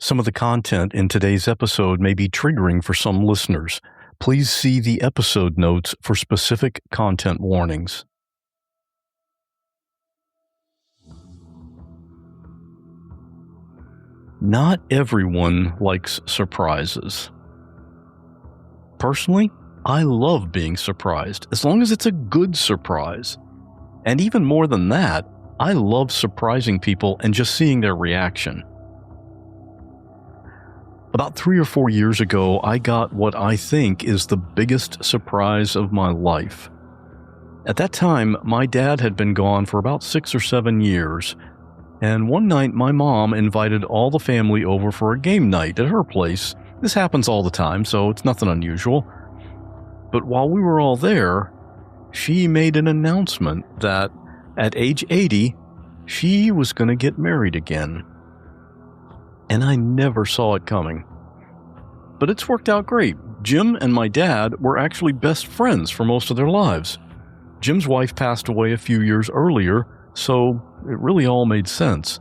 Some of the content in today's episode may be triggering for some listeners. Please see the episode notes for specific content warnings. Not everyone likes surprises. Personally, I love being surprised, as long as it's a good surprise. And even more than that, I love surprising people and just seeing their reaction. About 3 or 4 years ago, I got what I think is the biggest surprise of my life. At that time, my dad had been gone for about 6 or 7 years, and one night my mom invited all the family over for a game night at her place. This happens all the time, so it's nothing unusual. But while we were all there, she made an announcement that at age 80, she was going to get married again. And I never saw it coming. But it's worked out great. Jim and my dad were actually best friends for most of their lives. Jim's wife passed away a few years earlier, so it really all made sense.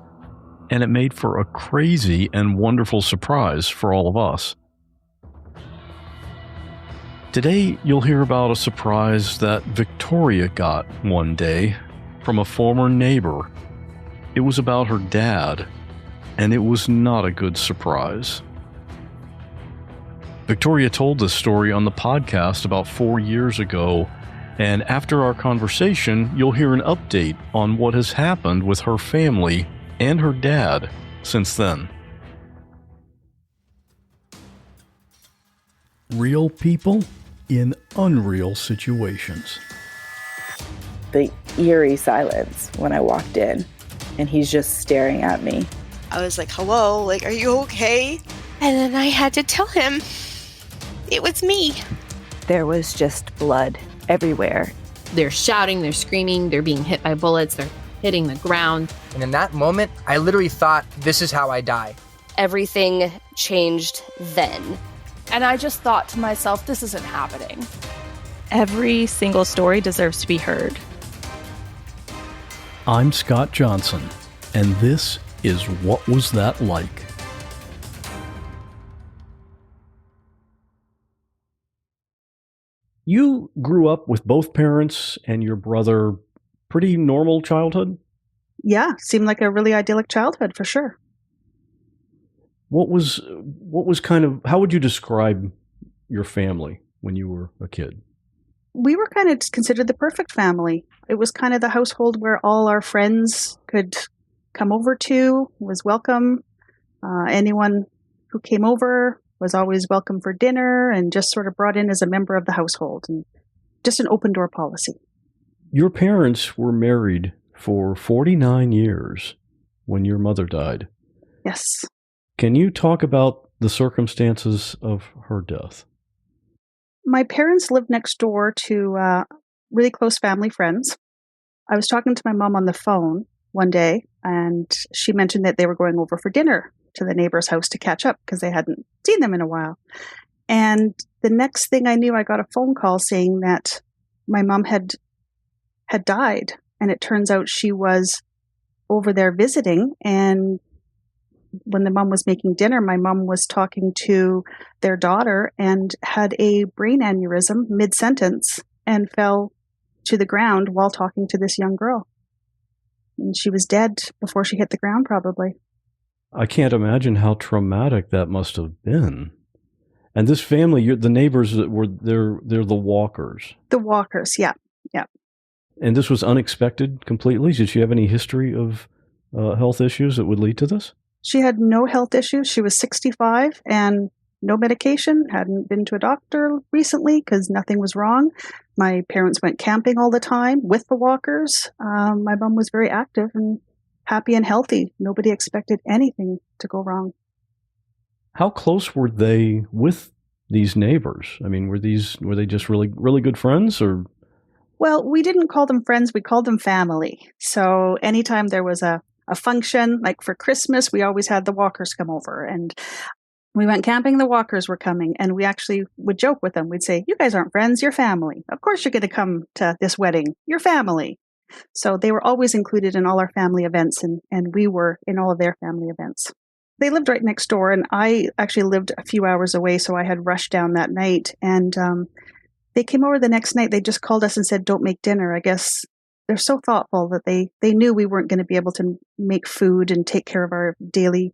And it made for a crazy and wonderful surprise for all of us. Today, you'll hear about a surprise that Victoria got one day from a former neighbor. It was about her dad, and it was not a good surprise. Victoria told this story on the podcast about 4 years ago, and after our conversation, you'll hear an update on what has happened with her family and her dad since then. Real people in unreal situations. The eerie silence when I walked in, and he's just staring at me. I was like, hello, are you okay? And then I had to tell him it was me. There was just blood everywhere. They're shouting, they're screaming, they're being hit by bullets, they're hitting the ground. And in that moment, I literally thought, this is how I die. Everything changed then. And I just thought to myself, this isn't happening. Every single story deserves to be heard. I'm Scott Johnson, and this is What Was That Like? You grew up with both parents and your brother. Pretty normal childhood? Yeah, seemed like a really idyllic childhood for sure. What was how would you describe your family when you were a kid? We were kind of considered the perfect family. It was kind of the household where all our friends could come over to, was welcome. Anyone who came over was always welcome for dinner and just sort of brought in as a member of the household, and just an open door policy. Your parents were married for 49 years when your mother died. Yes. Can you talk about the circumstances of her death? My parents lived next door to really close family friends. I was talking to my mom on the phone one day, and she mentioned that they were going over for dinner to the neighbor's house to catch up because they hadn't seen them in a while. And the next thing I knew, I got a phone call saying that my mom had died. And it turns out she was over there visiting. And when the mom was making dinner, my mom was talking to their daughter and had a brain aneurysm mid-sentence and fell to the ground while talking to this young girl. And she was dead before she hit the ground, probably. I can't imagine how traumatic that must have been. And this family, the neighbors that were they're the Walkers. The Walkers, yeah. And this was unexpected completely? Did she have any history of health issues that would lead to this? She had no health issues. She was 65 and no medication, hadn't been to a doctor recently because nothing was wrong. My parents went camping all the time with the Walkers. My mom was very active and happy and healthy. Nobody expected anything to go wrong. How close were they with these neighbors? I mean, were they just really, really good friends, or? Well, we didn't call them friends. We called them family. So anytime there was a function, like for Christmas, we always had the Walkers come over, and we went camping. The Walkers were coming, and we actually would joke with them. We'd say, "You guys aren't friends. You're family. Of course you're going to come to this wedding. You're family." So they were always included in all our family events, and we were in all of their family events. They lived right next door, and I actually lived a few hours away, so I had rushed down that night. And they came over the next night. They just called us and said, "Don't make dinner." I guess they're so thoughtful that they knew we weren't going to be able to make food and take care of our daily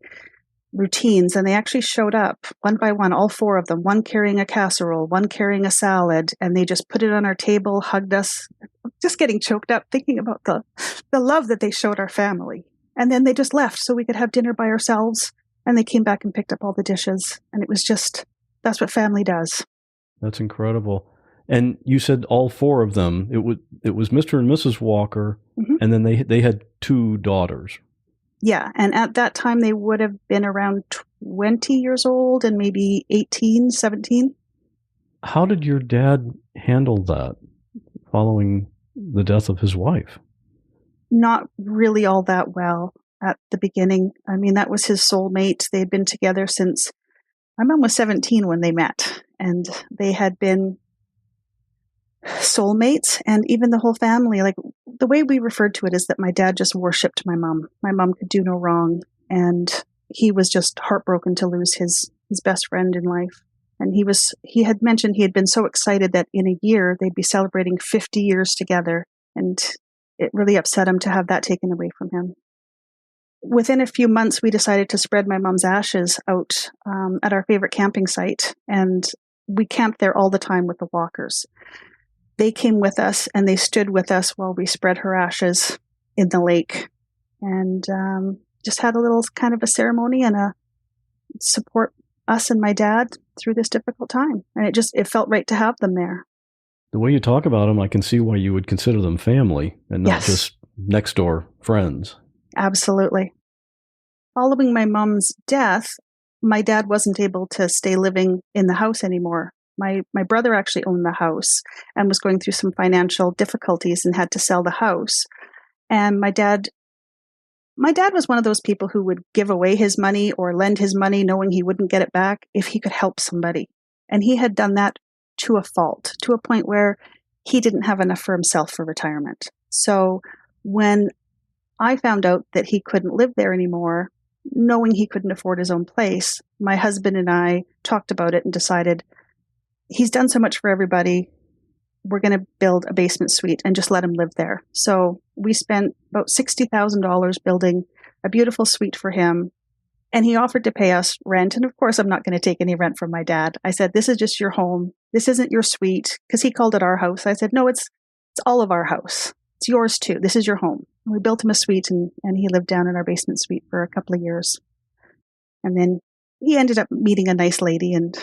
routines. And they actually showed up one by one, all four of them, one carrying a casserole, one carrying a salad, and they just put it on our table, hugged us. I'm just getting choked up thinking about the love that they showed our family. And then they just left so we could have dinner by ourselves. And they came back and picked up all the dishes. And it was just, that's what family does. That's incredible. And you said all four of them. It was Mr. and Mrs. Walker, and then they had two daughters. Yeah, and at that time they would have been around 20 years old and maybe 18, 17. How did your dad handle that following the death of his wife? Not really all that well at the beginning. I mean, that was his soulmate. They had been together since my mom was 17 when they met, and they had been soulmates, and even the whole family. Like, the way we referred to it is that my dad just worshipped my mom. My mom could do no wrong, and he was just heartbroken to lose his best friend in life. And he had mentioned he had been so excited that in a year they'd be celebrating 50 years together, and it really upset him to have that taken away from him. Within a few months, we decided to spread my mom's ashes out at our favorite camping site, and we camped there all the time with the Walkers. They came with us, and they stood with us while we spread her ashes in the lake, and just had a little kind of a ceremony and a support us and my dad through this difficult time. And it felt right to have them there. The way you talk about them, I can see why you would consider them family and not just next door friends. Absolutely. Following my mom's death, my dad wasn't able to stay living in the house anymore. My brother actually owned the house and was going through some financial difficulties and had to sell the house. And my dad was one of those people who would give away his money or lend his money knowing he wouldn't get it back if he could help somebody. And he had done that to a fault, to a point where he didn't have enough for himself for retirement. So when I found out that he couldn't live there anymore, knowing he couldn't afford his own place, my husband and I talked about it and decided, he's done so much for everybody, we're going to build a basement suite and just let him live there. So we spent about $60,000 building a beautiful suite for him. And he offered to pay us rent. And of course, I'm not going to take any rent from my dad. I said, this is just your home. This isn't your suite, because he called it our house. I said, no, it's all of our house. It's yours too. This is your home. And we built him a suite, and he lived down in our basement suite for a couple of years. And then he ended up meeting a nice lady and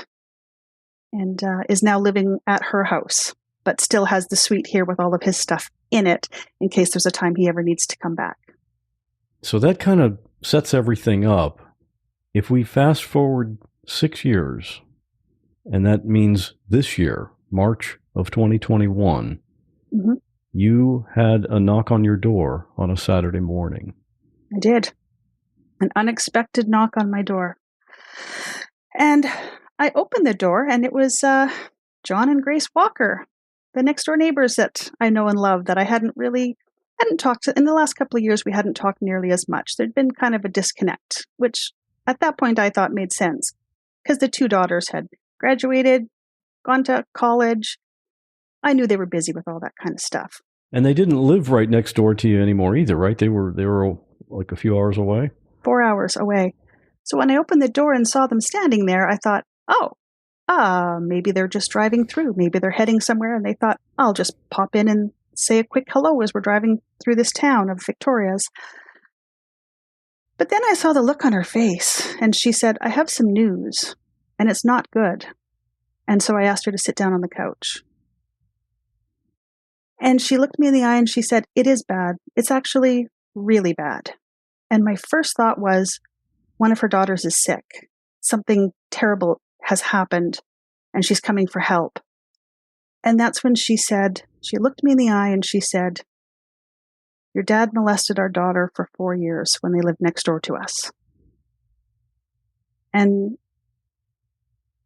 is now living at her house, but still has the suite here with all of his stuff in it in case there's a time he ever needs to come back. So that kind of sets everything up. If we fast forward 6 years, and that means this year, March of 2021, you had a knock on your door on a Saturday morning. I did. An unexpected knock on my door. And I opened the door, and it was John and Grace Walker, the next door neighbors that I know and love, that I hadn't talked to. In the last couple of years, we hadn't talked nearly as much. There'd been kind of a disconnect, which at that point I thought made sense, because the two daughters had graduated, gone to college. I knew they were busy with all that kind of stuff. And they didn't live right next door to you anymore either, right? They were like a few hours away? 4 hours away. So when I opened the door and saw them standing there, I thought, maybe they're just driving through. Maybe they're heading somewhere, and they thought, I'll just pop in and say a quick hello as we're driving through this town of Victoria's. But then I saw the look on her face, and she said, I have some news, and it's not good. And so I asked her to sit down on the couch. And she looked me in the eye and she said, it is bad. It's actually really bad. And my first thought was, one of her daughters is sick. Something terrible has happened, and she's coming for help. And that's when she looked me in the eye and she said, your dad molested our daughter for 4 years when they lived next door to us. And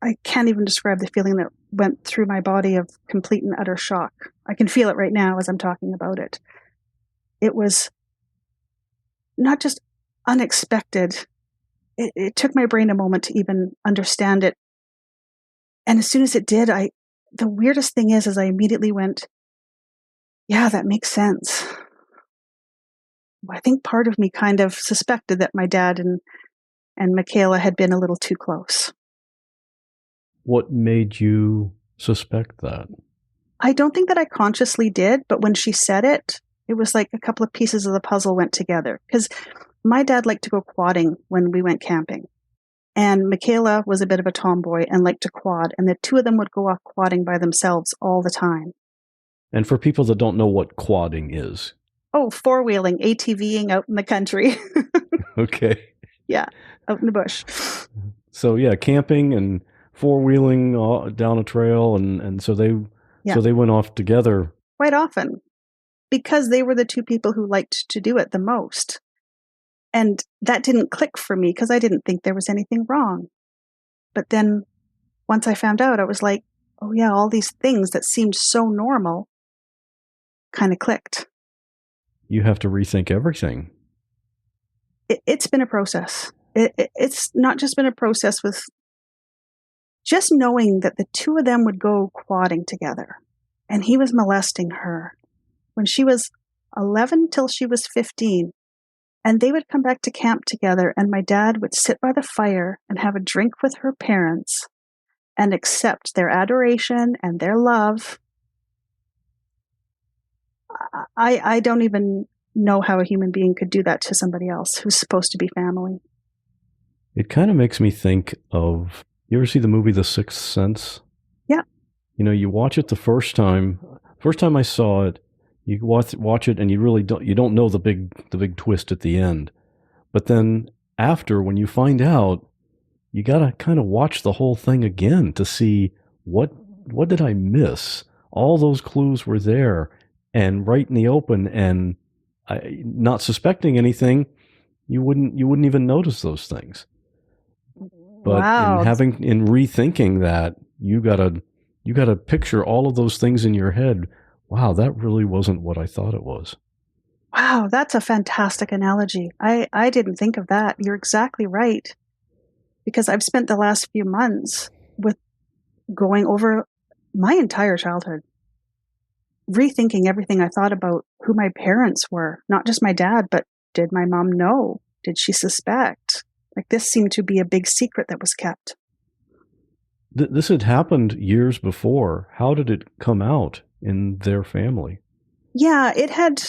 I can't even describe the feeling that went through my body of complete and utter shock. I can feel it right now as I'm talking about it. It was not just unexpected, it took my brain a moment to even understand it. And as soon as it did, the weirdest thing is I immediately went, yeah, that makes sense. I think part of me kind of suspected that my dad and Michaela had been a little too close. What made you suspect that? I don't think that I consciously did, but when she said it, it was like a couple of pieces of the puzzle went together. Because my dad liked to go quadding when we went camping. And Michaela was a bit of a tomboy and liked to quad. And the two of them would go off quadding by themselves all the time. And for people that don't know what quadding is. Oh, four-wheeling, ATVing out in the country. Okay. Yeah, out in the bush. So yeah, camping and four-wheeling down a trail. And so they went off together. Quite often. Because they were the two people who liked to do it the most. And that didn't click for me because I didn't think there was anything wrong. But then once I found out, I was like, oh yeah, all these things that seemed so normal kind of clicked. You have to rethink everything. It's been a process. It's not just been a process with just knowing that the two of them would go quadding together. And he was molesting her when she was 11 till she was 15. And they would come back to camp together, and my dad would sit by the fire and have a drink with her parents and accept their adoration and their love. I don't even know how a human being could do that to somebody else who's supposed to be family. It kind of makes me think of, you ever see the movie The Sixth Sense? Yeah. You know, you watch it the first time I saw it, you watch it and you really don't know the big twist at the end. But then after, when you find out, you got to kind of watch the whole thing again to see what did I miss? All those clues were there and right in the open, and not suspecting anything, you wouldn't even notice those things. But wow. in rethinking that, you gotta picture all of those things in your head. Wow, that really wasn't what I thought it was. Wow, that's a fantastic analogy. I didn't think of that. You're exactly right. Because I've spent the last few months with going over my entire childhood, rethinking everything I thought about who my parents were. Not just my dad, but did my mom know? Did she suspect? Like, this seemed to be a big secret that was kept. This had happened years before. How did it come out in their family? Yeah, it had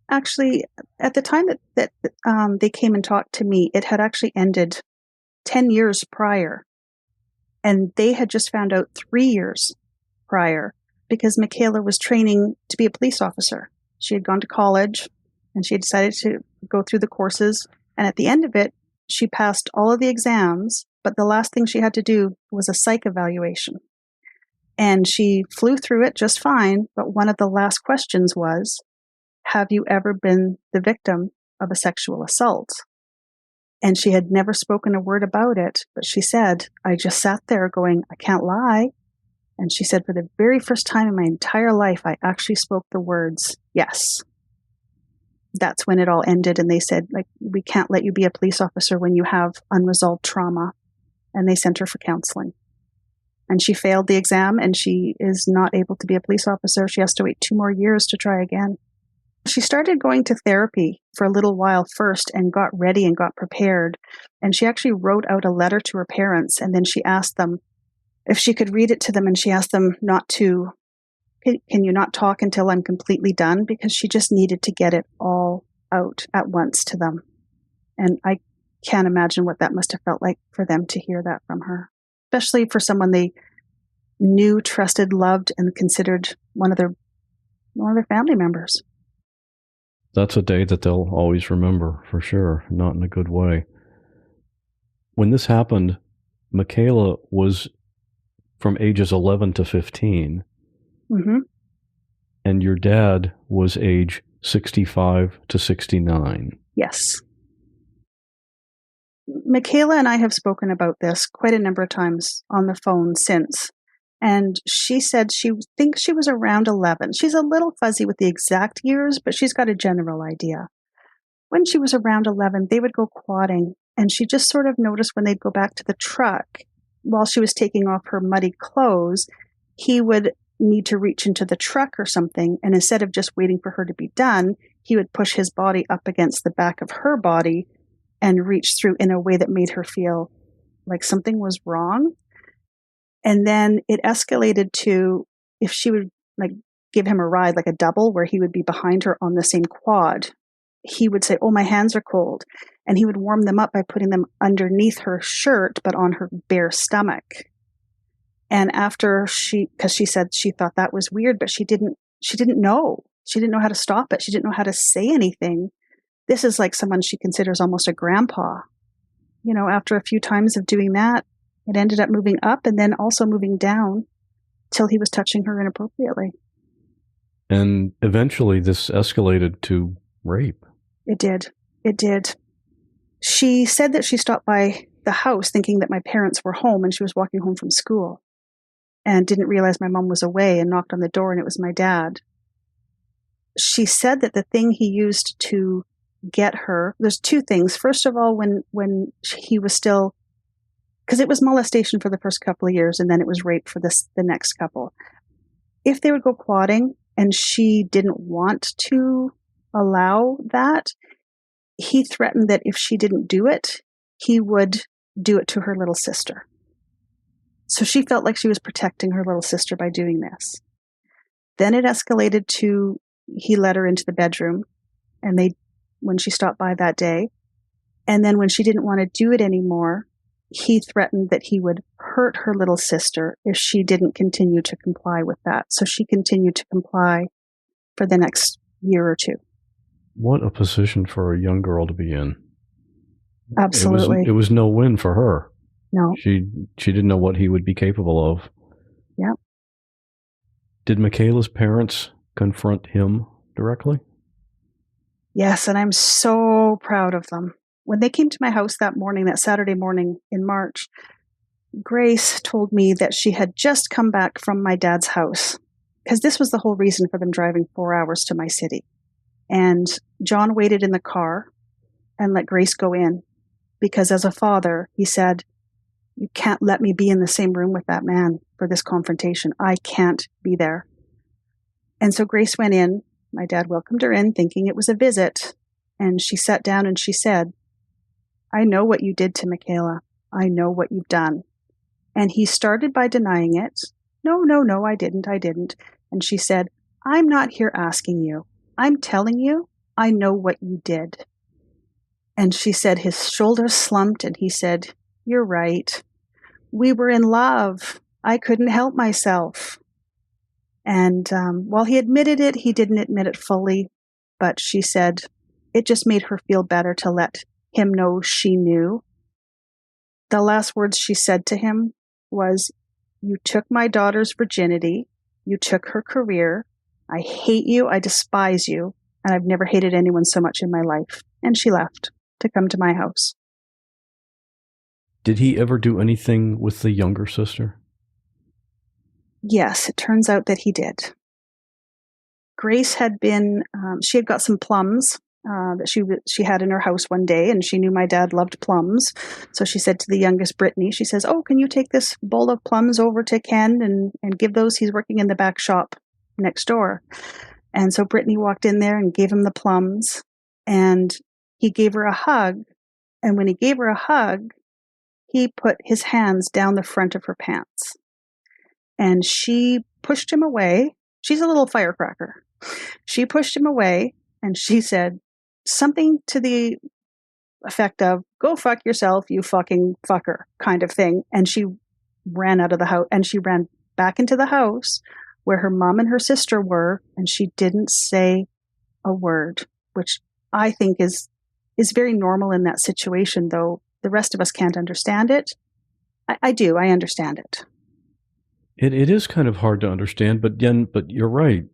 actually, at the time that they came and talked to me, it had actually ended 10 years prior. And they had just found out 3 years prior because Michaela was training to be a police officer. She had gone to college and she had decided to go through the courses. And at the end of it, she passed all of the exams, but the last thing she had to do was a psych evaluation. And she flew through it just fine, but one of the last questions was, have you ever been the victim of a sexual assault? And she had never spoken a word about it, but she said, I just sat there going, I can't lie. And she said, for the very first time in my entire life, I actually spoke the words, yes. That's when it all ended. And they said, like, we can't let you be a police officer when you have unresolved trauma. And they sent her for counseling. And she failed the exam and she is not able to be a police officer. She has to wait 2 more years to try again. She started going to therapy for a little while first and got ready and got prepared. And she actually wrote out a letter to her parents. And then she asked them if she could read it to them. And she asked them not to, can you not talk until I'm completely done? Because she just needed to get it all out at once to them. And I can't imagine what that must have felt like for them to hear that from her, especially for someone they knew, trusted, loved, and considered one of their family members. That's a day that they'll always remember, for sure, not in a good way. When this happened, Michaela was from ages 11 to 15. Mm-hmm. And your dad was age 65 to 69. Yes. Michaela and I have spoken about this quite a number of times on the phone since. And she said she thinks she was around 11. She's a little fuzzy with the exact years, but she's got a general idea. When she was around 11, they would go quadding And she just sort of noticed when they'd go back to the truck, while she was taking off her muddy clothes, he would need to reach into the truck or something. And instead of just waiting for her to be done, he would push his body up against the back of her body and reach through in a way that made her feel like something was wrong. And then it escalated to if she would like give him a ride, like a double, where he would be behind her on the same quad, he would say, "Oh, my hands are cold." And he would warm them up by putting them underneath her shirt, but on her bare stomach. And after because she said she thought that was weird, but she didn't know. She didn't know how to stop it. She didn't know how to say anything. This is like someone she considers almost a grandpa. You know, after a few times of doing that, it ended up moving up and then also moving down till he was touching her inappropriately. And eventually this escalated to rape. It did. It did. She said that she stopped by the house thinking that my parents were home and she was walking home from school and didn't realize my mom was away and knocked on the door and it was my dad. She said that the thing he used to get her, there's two things. First of all, when he was still, because it was molestation for the first couple of years and then it was rape for the next couple. If they would go quadding and she didn't want to allow that, he threatened that if she didn't do it, he would do it to her little sister. So she felt like she was protecting her little sister by doing this. Then it escalated to he let her into the bedroom and when she stopped by that day. And then when she didn't want to do it anymore, he threatened that he would hurt her little sister if she didn't continue to comply with that. So she continued to comply for the next year or two. What a position for a young girl to be in. Absolutely. It was no win for her. No. She didn't know what he would be capable of. Yep. Did Michaela's parents confront him directly? Yes, and I'm so proud of them. When they came to my house that morning, that Saturday morning in March, Grace told me that she had just come back from my dad's house, because this was the whole reason for them driving 4 hours to my city. And John waited in the car and let Grace go in, because as a father, he said, "You can't let me be in the same room with that man for this confrontation. I can't be there." And so Grace went in. My dad welcomed her in, thinking it was a visit. And she sat down and she said, "I know what you did to Michaela. I know what you've done." And he started by denying it. No, I didn't. And she said, "I'm not here asking you. I'm telling you, I know what you did." And she said his shoulders slumped and he said, "You're right. We were in love. I couldn't help myself." And while he admitted it, he didn't admit it fully. But she said it just made her feel better to let him know she knew. The last words she said to him was, "You took my daughter's virginity. You took her career. I hate you. I despise you. And I've never hated anyone so much in my life." And she left to come to my house. Did he ever do anything with the younger sister? Yes, it turns out that he did. Grace had been, she had got some plums that she had in her house one day, and she knew my dad loved plums. So she said to the youngest, Brittany, she says, "Oh, can you take this bowl of plums over to Ken and give those? He's working in the back shop next door." And so Brittany walked in there and gave him the plums, and he gave her a hug. And when he gave her a hug, he put his hands down the front of her pants. And she pushed him away. She's a little firecracker. She pushed him away and she said something to the effect of, "Go fuck yourself, you fucking fucker," kind of thing. And she ran out of the house and she ran back into the house where her mom and her sister were. And she didn't say a word, which I think is very normal in that situation, though the rest of us can't understand it. I do. I understand it. It is kind of hard to understand, but you're right.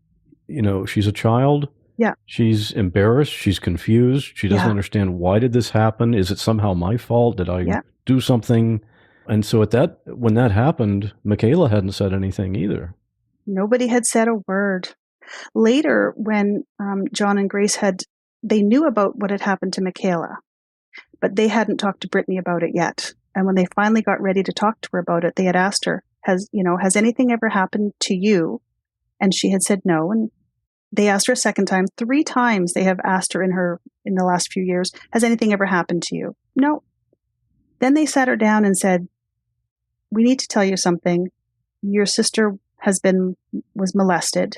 You know, she's a child. Yeah. She's embarrassed. She's confused. She doesn't understand, why did this happen? Is it somehow my fault? Did I do something? And so when that happened, Michaela hadn't said anything either. Nobody had said a word. Later, when John and Grace they knew about what had happened to Michaela, but they hadn't talked to Brittany about it yet. And when they finally got ready to talk to her about it, they had asked her, has anything ever happened to you? And she had said no. And they asked her a second time. 3 times they have asked her in the last few years, has anything ever happened to you? No. Then they sat her down and said, we need to tell you something. Your sister was molested.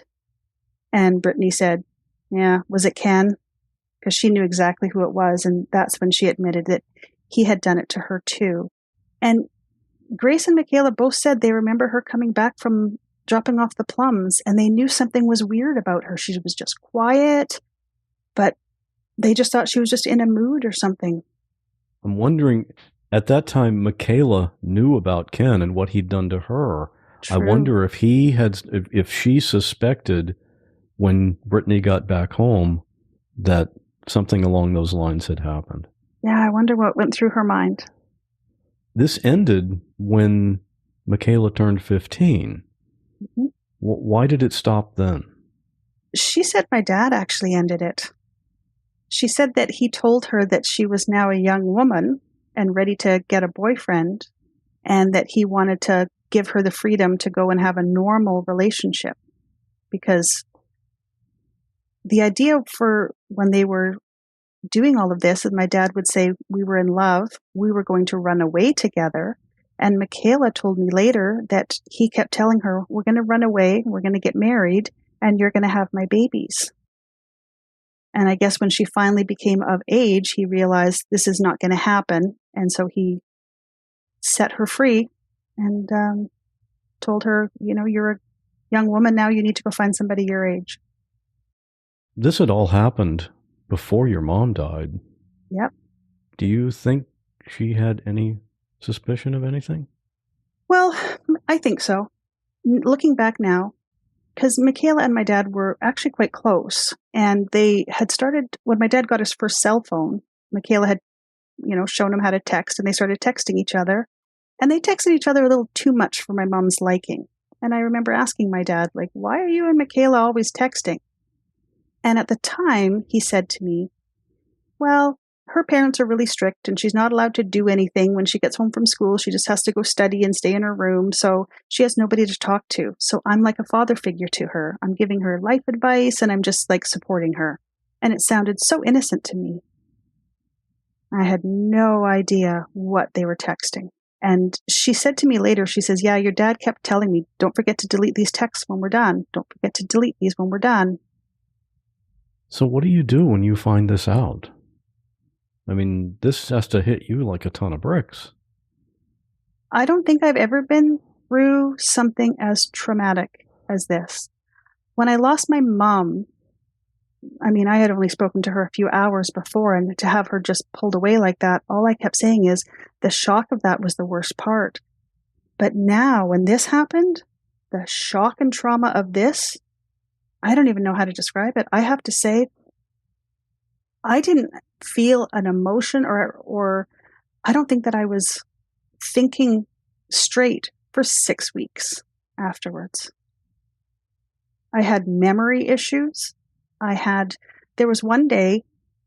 And Brittany said, yeah, was it Ken? Because she knew exactly who it was. And that's when she admitted that he had done it to her too. And Grace and Michaela both said they remember her coming back from dropping off the plums, and they knew something was weird about her. She was just quiet, but they just thought she was just in a mood or something. I'm wondering, at that time, Michaela knew about Ken and what he'd done to her. True. I wonder if she suspected when Brittany got back home that something along those lines had happened. Yeah, I wonder what went through her mind. This ended when Michaela turned 15. Mm-hmm. Why did it stop then? She said my dad actually ended it. She said that he told her that she was now a young woman and ready to get a boyfriend, and that he wanted to give her the freedom to go and have a normal relationship. Because the idea for when they were doing all of this, and my dad would say we were in love, we were going to run away together. And Michaela told me later that he kept telling her, we're going to run away, we're going to get married, and you're going to have my babies. And I guess when she finally became of age, he realized this is not going to happen. And so he set her free and told her, you're a young woman now, you need to go find somebody your age. This had all happened before your mom died. Yep. Do you think she had any suspicion of anything? Well, I think so. Looking back now, because Michaela and my dad were actually quite close, and they had started, when my dad got his first cell phone, Michaela had, shown him how to text, and they started texting each other, and they texted each other a little too much for my mom's liking. And I remember asking my dad, why are you and Michaela always texting? And at the time, he said to me, well, her parents are really strict and she's not allowed to do anything when she gets home from school. She just has to go study and stay in her room. So she has nobody to talk to. So I'm like a father figure to her. I'm giving her life advice and I'm just supporting her. And it sounded so innocent to me. I had no idea what they were texting. And she said to me later, she says, yeah, your dad kept telling me, don't forget to delete these texts when we're done. Don't forget to delete these when we're done. So what do you do when you find this out? I mean, this has to hit you like a ton of bricks. I don't think I've ever been through something as traumatic as this. When I lost my mom, I had only spoken to her a few hours before, and to have her just pulled away like that, all I kept saying is the shock of that was the worst part. But now, when this happened, the shock and trauma of this, I don't even know how to describe it. I have to say, I didn't feel an emotion or I don't think that I was thinking straight for 6 weeks afterwards. I had memory issues. There was one day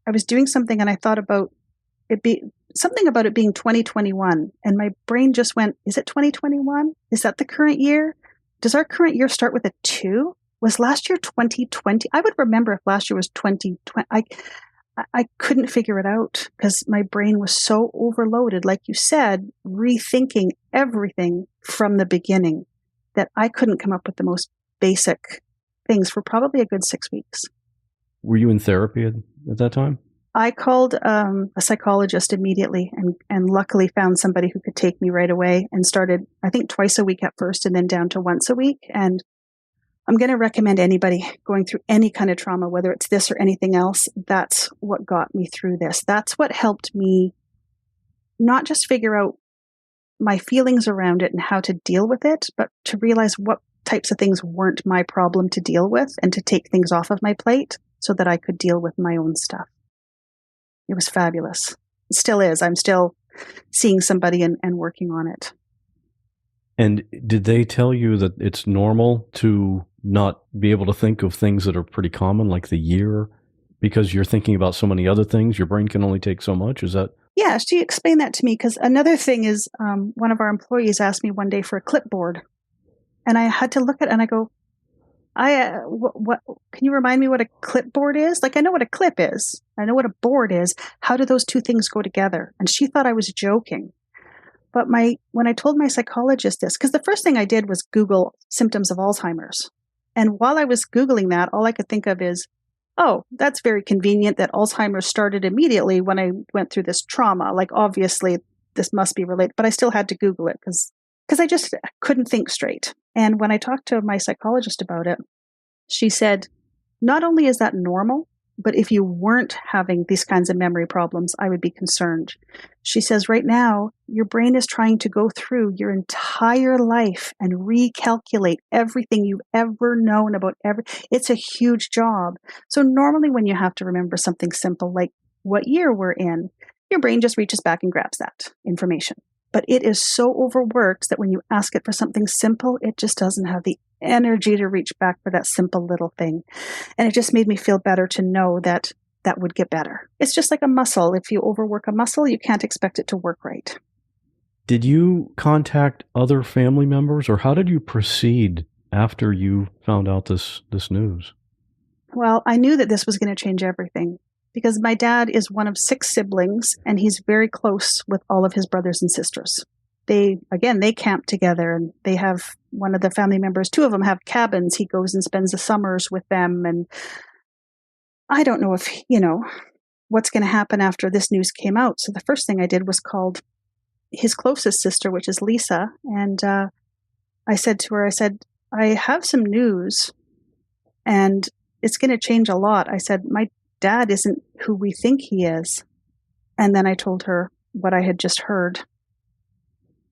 I was doing something and I thought about something about it being 2021, and my brain just went, is it 2021? Is that the current year? Does our current year start with a 2? Was last year 2020? I would remember if last year was 2020. I couldn't figure it out because my brain was so overloaded, like you said, rethinking everything from the beginning, that I couldn't come up with the most basic things for probably a good 6 weeks. Were you in therapy at that time? I called a psychologist immediately and luckily found somebody who could take me right away, and started, I think, twice a week at first and then down to once a week. And I'm going to recommend anybody going through any kind of trauma, whether it's this or anything else, that's what got me through this. That's what helped me not just figure out my feelings around it and how to deal with it, but to realize what types of things weren't my problem to deal with and to take things off of my plate so that I could deal with my own stuff. It was fabulous. It still is. I'm still seeing somebody and working on it. And did they tell you that it's normal to not be able to think of things that are pretty common, like the year, because you're thinking about so many other things? Your brain can only take so much. Is that Yeah, she explained that to me because another thing is one of our employees asked me one day for a clipboard, and I had to look at it and I go, what can you remind me what a clipboard is? Like, I know what a clip is. I know what a board is. How do those two things go together? And she thought I was joking. But when I told my psychologist this, because the first thing I did was Google symptoms of Alzheimer's. And while I was Googling that, all I could think of is, oh, that's very convenient that Alzheimer's started immediately when I went through this trauma. Like, obviously, this must be related. But I still had to Google it because I just couldn't think straight. And when I talked to my psychologist about it, she said, not only is that normal, but if you weren't having these kinds of memory problems, I would be concerned. She says, right now, your brain is trying to go through your entire life and recalculate everything you've ever known about it's a huge job. So normally when you have to remember something simple like what year we're in, your brain just reaches back and grabs that information. But it is so overworked that when you ask it for something simple, it just doesn't have the energy to reach back for that simple little thing. And it just made me feel better to know that that would get better. It's just like a muscle. If you overwork a muscle, you can't expect it to work right. Did you contact other family members, or how did you proceed after you found out this news? Well, I knew that this was going to change everything because my dad is one of 6 siblings and he's very close with all of his brothers and sisters. They camp together, and they have one of the family members, 2 of them have cabins. He goes and spends the summers with them. And I don't know if, what's going to happen after this news came out. So the first thing I did was called his closest sister, which is Lisa. And I said to her, I have some news and it's going to change a lot. I said, my dad isn't who we think he is. And then I told her what I had just heard.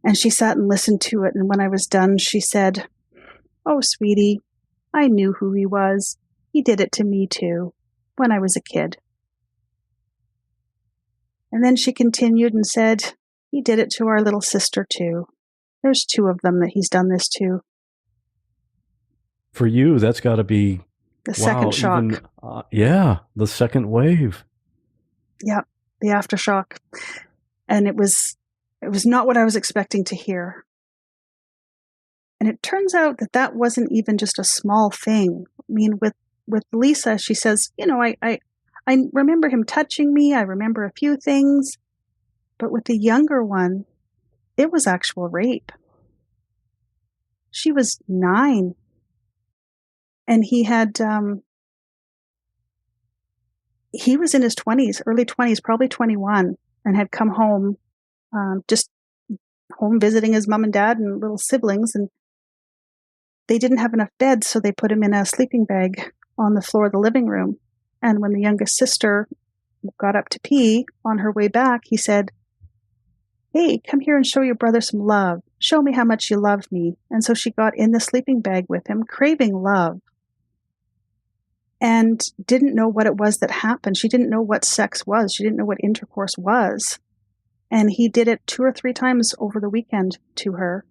And she sat and listened to it. And when I was done, she said, oh, sweetie, I knew who he was. He did it to me too, when I was a kid. And then she continued and said, he did it to our little sister too. There's 2 of them that he's done this to. For you, that's got to be the second shock. The second wave. Yep, the aftershock. And it was not what I was expecting to hear. And it turns out that wasn't even just a small thing. I mean, with Lisa, she says, I remember him touching me. I remember a few things. But with the younger one, it was actual rape. She was 9. And he was in his 20s, early 20s, probably 21, and had come home, just home visiting his mom and dad and little siblings. And they didn't have enough beds, so they put him in a sleeping bag on the floor of the living room. And when the youngest sister got up to pee on her way back, he said, hey, come here and show your brother some love. Show me how much you love me. And so she got in the sleeping bag with him, craving love, and didn't know what it was that happened. She didn't know what sex was. She didn't know what intercourse was. And he did it 2 or 3 times over the weekend to her.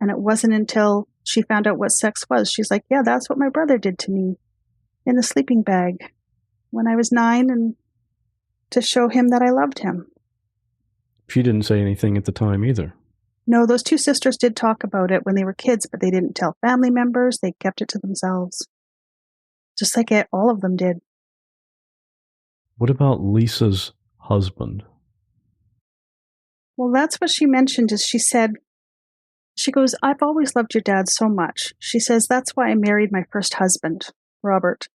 And it wasn't until she found out what sex was. She's like, yeah, that's what my brother did to me in the sleeping bag when I was 9, and to show him that I loved him. She didn't say anything at the time either. No, those 2 sisters did talk about it when they were kids, but they didn't tell family members. They kept it to themselves. Just like all of them did. What about Lisa's husband? Well, that's what she mentioned. Is she goes, I've always loved your dad so much. She says, that's why I married my first husband, Robert.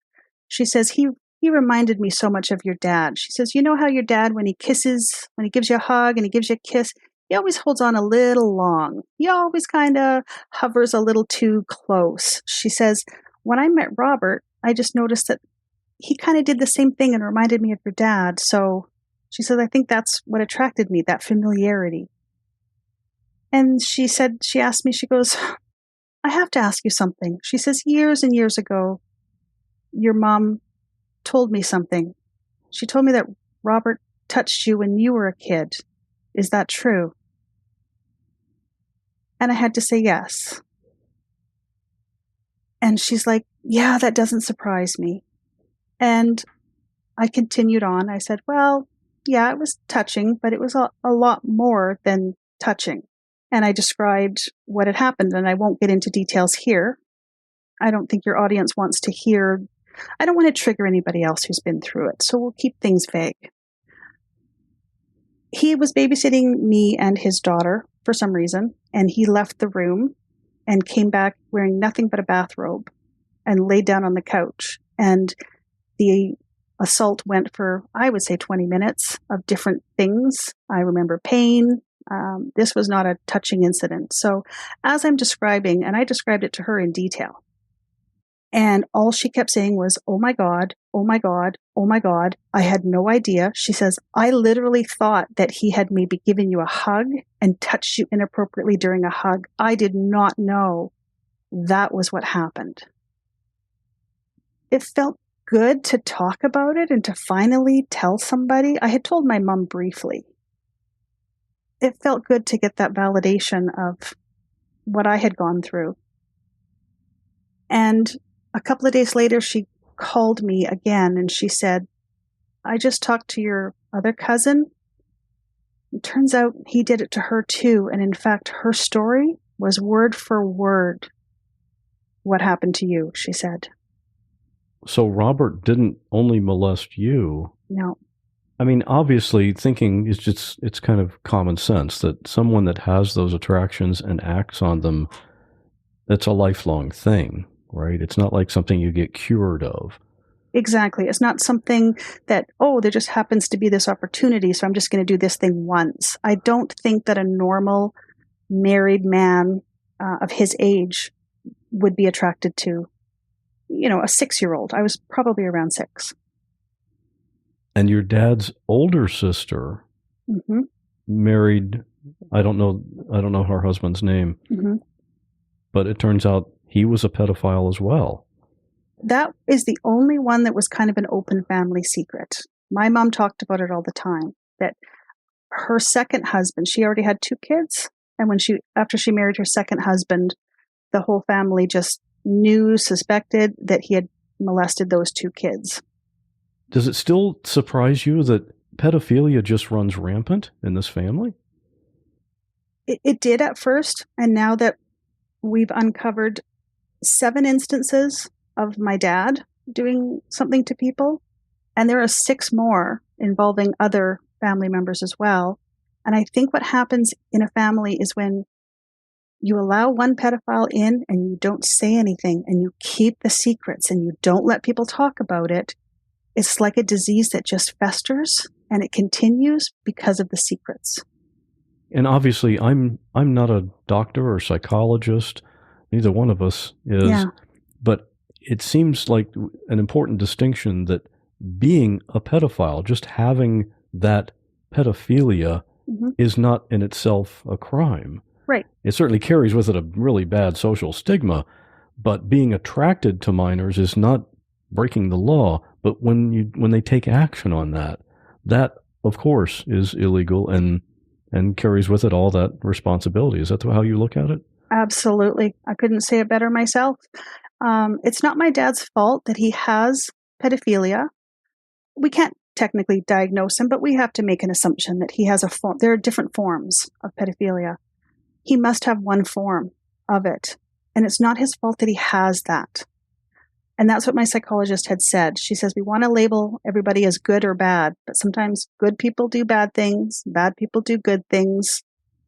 She says, he reminded me so much of your dad. She says, you know how your dad, when he gives you a hug and he gives you a kiss, he always holds on a little long. He always kind of hovers a little too close. She says, when I met Robert, I just noticed that he kind of did the same thing and reminded me of your dad. So she says, I think that's what attracted me, that familiarity. And she asked me, she goes, I have to ask you something. She says, years and years ago, your mom told me something. She told me that Robert touched you when you were a kid. Is that true? And I had to say yes. And she's like, yeah, that doesn't surprise me. And I continued on. I said, well, yeah, it was touching, but it was a lot more than touching. And I described what had happened, and I won't get into details here. I don't think your audience wants to hear. I don't want to trigger anybody else who's been through it, so we'll keep things vague. He was babysitting me and his daughter for some reason, and he left the room and came back wearing nothing but a bathrobe and laid down on the couch. And the assault went for, I would say, 20 minutes of different things. I remember pain. This was not a touching incident. So as I'm describing, and I described it to her in detail, and all she kept saying was, "Oh my God, oh my God, oh my God." I had no idea. She says, "I literally thought that he had maybe given you a hug and touched you inappropriately during a hug. I did not know that was what happened." It felt good to talk about it and to finally tell somebody. I had told my mom briefly. It felt good to get that validation of what I had gone through. And a couple of days later, she called me again and she said, "I just talked to your other cousin. It turns out he did it to her too. And in fact, her story was word for word what happened to you," she said. So Robert didn't only molest you. No. I mean, obviously, thinking is just, it's kind of common sense that someone that has those attractions and acts on them, that's a lifelong thing, right? It's not like something you get cured of. Exactly. It's not something that, oh, there just happens to be this opportunity, so I'm just going to do this thing once. I don't think that a normal married man of his age would be attracted to, a 6-year-old. I was probably around 6. And your dad's older sister married, I don't know her husband's name, but it turns out he was a pedophile as well. That is the only one that was kind of an open family secret. My mom talked about it all the time, that her second husband, she already had 2 kids. And after she married her second husband, the whole family just suspected that he had molested those 2 kids. Does it still surprise you that pedophilia just runs rampant in this family? It did at first. And now that we've uncovered 7 instances of my dad doing something to people, and there are 6 more involving other family members as well. And I think what happens in a family is when you allow one pedophile in and you don't say anything and you keep the secrets and you don't let people talk about it, it's like a disease that just festers and it continues because of the secrets. And obviously, I'm not a doctor or psychologist. Neither one of us is. Yeah. But it seems like an important distinction that being a pedophile, just having that pedophilia, is not in itself a crime. Right. It certainly carries with it a really bad social stigma, but being attracted to minors is not breaking the law. But when they take action on that, of course is illegal and carries with it all that responsibility. Is that how you look at it? Absolutely. I couldn't say it better myself. It's not my dad's fault that he has pedophilia. We can't technically diagnose him, but we have to make an assumption that he has a form. There are different forms of pedophilia. He must have one form of it. And it's not his fault that he has that. And that's what my psychologist had said. She says, we want to label everybody as good or bad, but sometimes good people do bad things, bad people do good things.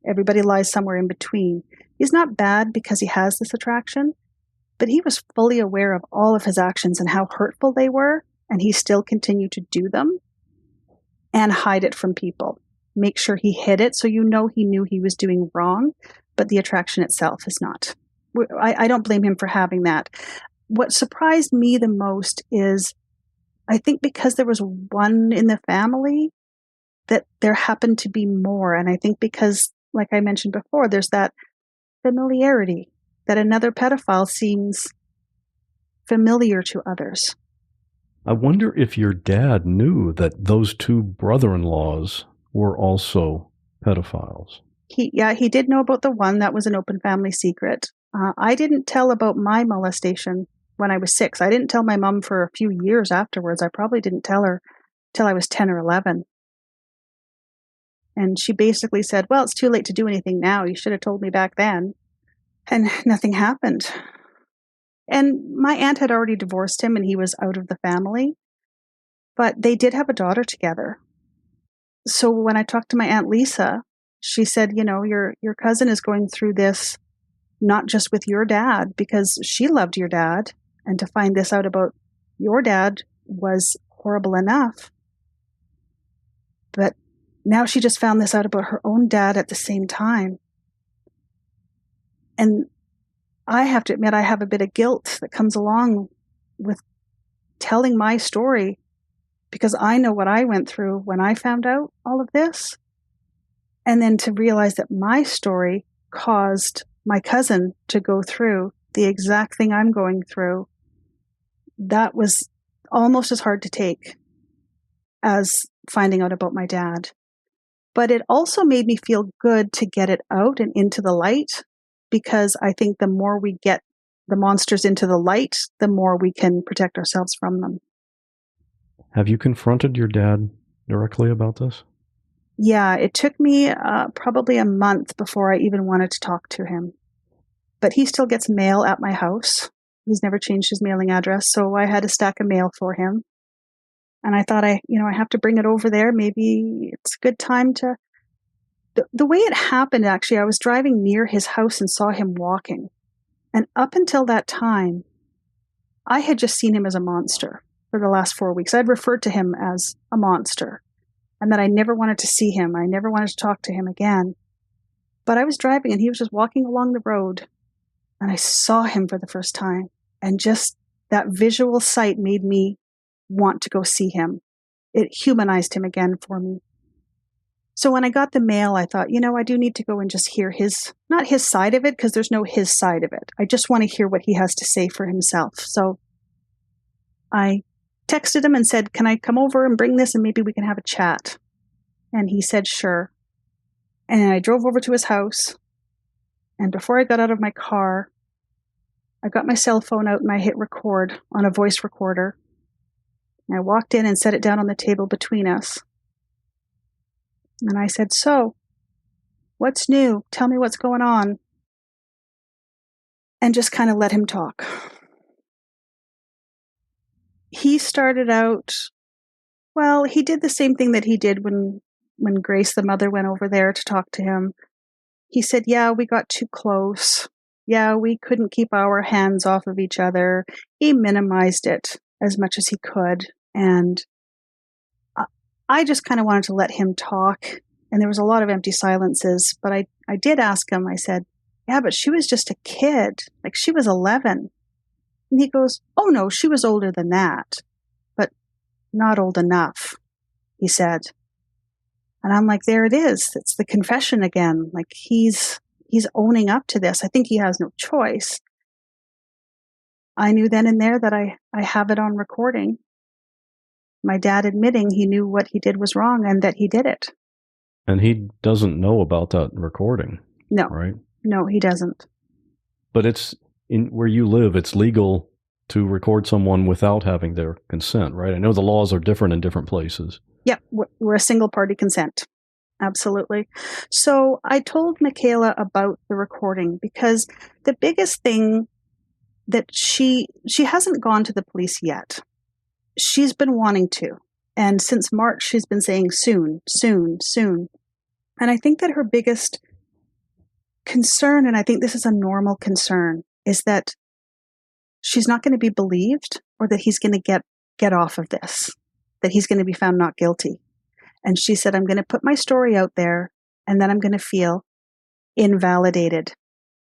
Everybody lies somewhere in between. He's not bad because he has this attraction, but he was fully aware of all of his actions and how hurtful they were, and he still continued to do them and hide it from people. Make sure he hid it so he knew he was doing wrong, but the attraction itself is not. I don't blame him for having that. What surprised me the most is, I think because there was one in the family, that there happened to be more. And I think because, like I mentioned before, there's that familiarity that another pedophile seems familiar to others. I wonder if your dad knew that those 2 brother-in-laws were also pedophiles. He did know about the one. That was an open family secret. I didn't tell about my molestation when I was 6. I didn't tell my mom for a few years afterwards. I probably didn't tell her till I was 10 or 11. And she basically said, well, it's too late to do anything now. You should have told me back then. And nothing happened. And my aunt had already divorced him and he was out of the family. But they did have a daughter together. So when I talked to my Aunt Lisa, she said, your cousin is going through this not just with your dad, because she loved your dad. And to find this out about your dad was horrible enough. But now she just found this out about her own dad at the same time. And I have to admit, I have a bit of guilt that comes along with telling my story, because I know what I went through when I found out all of this. And then to realize that my story caused my cousin to go through the exact thing I'm going through, that was almost as hard to take as finding out about my dad. But it also made me feel good to get it out and into the light, because I think the more we get the monsters into the light, the more we can protect ourselves from them. Have you confronted your dad directly about this? Yeah, it took me probably a month before I even wanted to talk to him. But he still gets mail at my house. He's never changed his mailing address, so I had a stack of mail for him. And I thought I have to bring it over there. Maybe it's a good time to... The way it happened, actually, I was driving near his house and saw him walking. And up until that time, I had just seen him as a monster for the last 4 weeks. I'd referred to him as a monster, and that I never wanted to see him. I never wanted to talk to him again. But I was driving and he was just walking along the road, and I saw him for the first time. And just that visual sight made me want to go see him. It humanized him again for me. So when I got the mail, I thought, I do need to go and just hear not his side of it, because there's no his side of it. I just want to hear what he has to say for himself. So I texted him and said, can I come over and bring this and maybe we can have a chat? And he said, sure. And I drove over to his house. And before I got out of my car, I got my cell phone out and I hit record on a voice recorder. And I walked in and set it down on the table between us. And I said, so, what's new? Tell me what's going on. And just kind of let him talk. He started out, well, he did the same thing that he did when Grace, the mother, went over there to talk to him. He said, yeah, we got too close. Yeah, we couldn't keep our hands off of each other. He minimized it as much as he could. And I just kind of wanted to let him talk. And there was a lot of empty silences. But I did ask him, I said, yeah, but she was just a kid. Like, she was 11. And he goes, oh, no, she was older than that. But not old enough, he said. And I'm like, there it is. It's the confession again. Like, he's owning up to this. I think he has no choice. I knew then and there that I have it on recording. My dad admitting he knew what he did was wrong and that he did it. And he doesn't know about that recording. No. Right? No, he doesn't. But it's in where you live, it's legal to record someone without having their consent, right? I know the laws are different in different places. Yeah, we're a single party consent. Absolutely. So I told Michaela about the recording because the biggest thing that she hasn't gone to the police yet. She's been wanting to. And since March, she's been saying soon, soon, soon. And I think that her biggest concern, and I think this is a normal concern, is that she's not going to be believed or that he's going to get off of this, that he's going to be found not guilty. And she said, I'm going to put my story out there and then I'm going to feel invalidated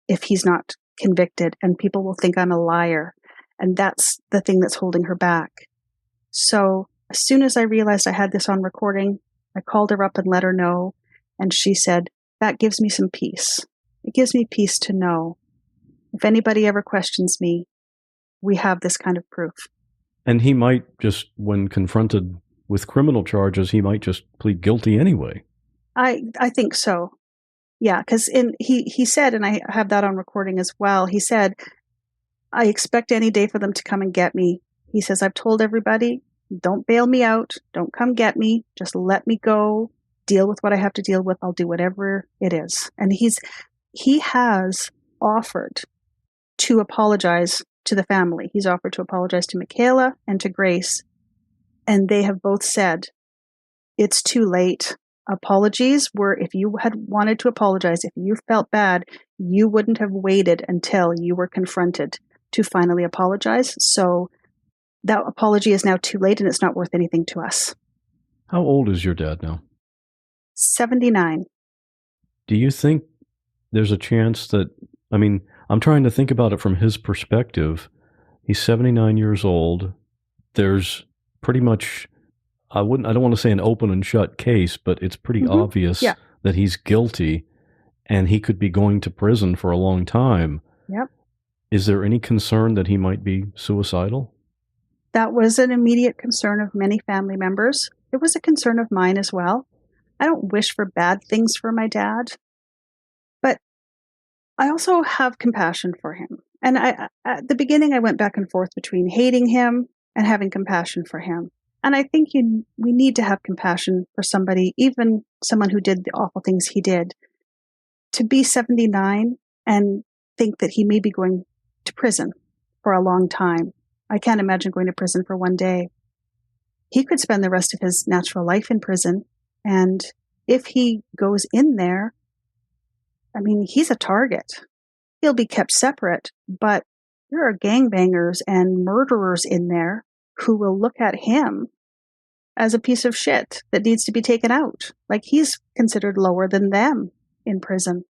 if he's not convicted and people will think I'm a liar. And that's the thing that's holding her back. So as soon as I realized I had this on recording, I called her up and let her know. And she said, that gives me some peace. It gives me peace to know if anybody ever questions me, we have this kind of proof. And he might just, when confronted with criminal charges, he might just plead guilty anyway. I think so. Yeah, because he said, and I have that on recording as well, he said, I expect any day for them to come and get me. He says, I've told everybody, don't bail me out, don't come get me, just let me go deal with what I have to deal with. I'll do whatever it is. And he has offered to apologize to the family. He's offered to apologize to Michaela and to Grace. And they have both said, it's too late. Apologies were, if you had wanted to apologize, if you felt bad, you wouldn't have waited until you were confronted to finally apologize. So that apology is now too late and it's not worth anything to us. How old is your dad now? 79. Do you think there's a chance that, I mean, I'm trying to think about it from his perspective. He's 79 years old. There's pretty much, I don't want to say an open and shut case, but it's pretty obvious that he's guilty and he could be going to prison for a long time. Yep. Is there any concern that he might be suicidal? That was an immediate concern of many family members. It was a concern of mine as well. I don't wish for bad things for my dad, but I also have compassion for him. And at the beginning, I went back and forth between hating him and having compassion for him. And I think we need to have compassion for somebody, even someone who did the awful things he did, to be 79 and think that he may be going to prison for a long time. I can't imagine going to prison for one day. He could spend the rest of his natural life in prison. And if he goes in there, I mean, he's a target. He'll be kept separate, but there are gangbangers and murderers in there who will look at him as a piece of shit that needs to be taken out. Like, he's considered lower than them in prison.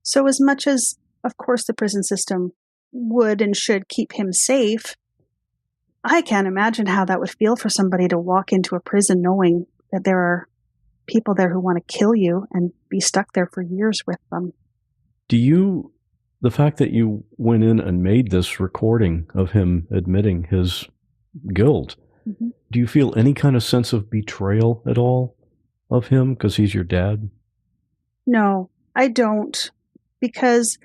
So as much as, of course, the prison system would and should keep him safe, I can't imagine how that would feel for somebody to walk into a prison knowing that there are people there who want to kill you and be stuck there for years with them. The fact that you went in and made this recording of him admitting his guilt, do you feel any kind of sense of betrayal at all of him because he's your dad? No, I don't, because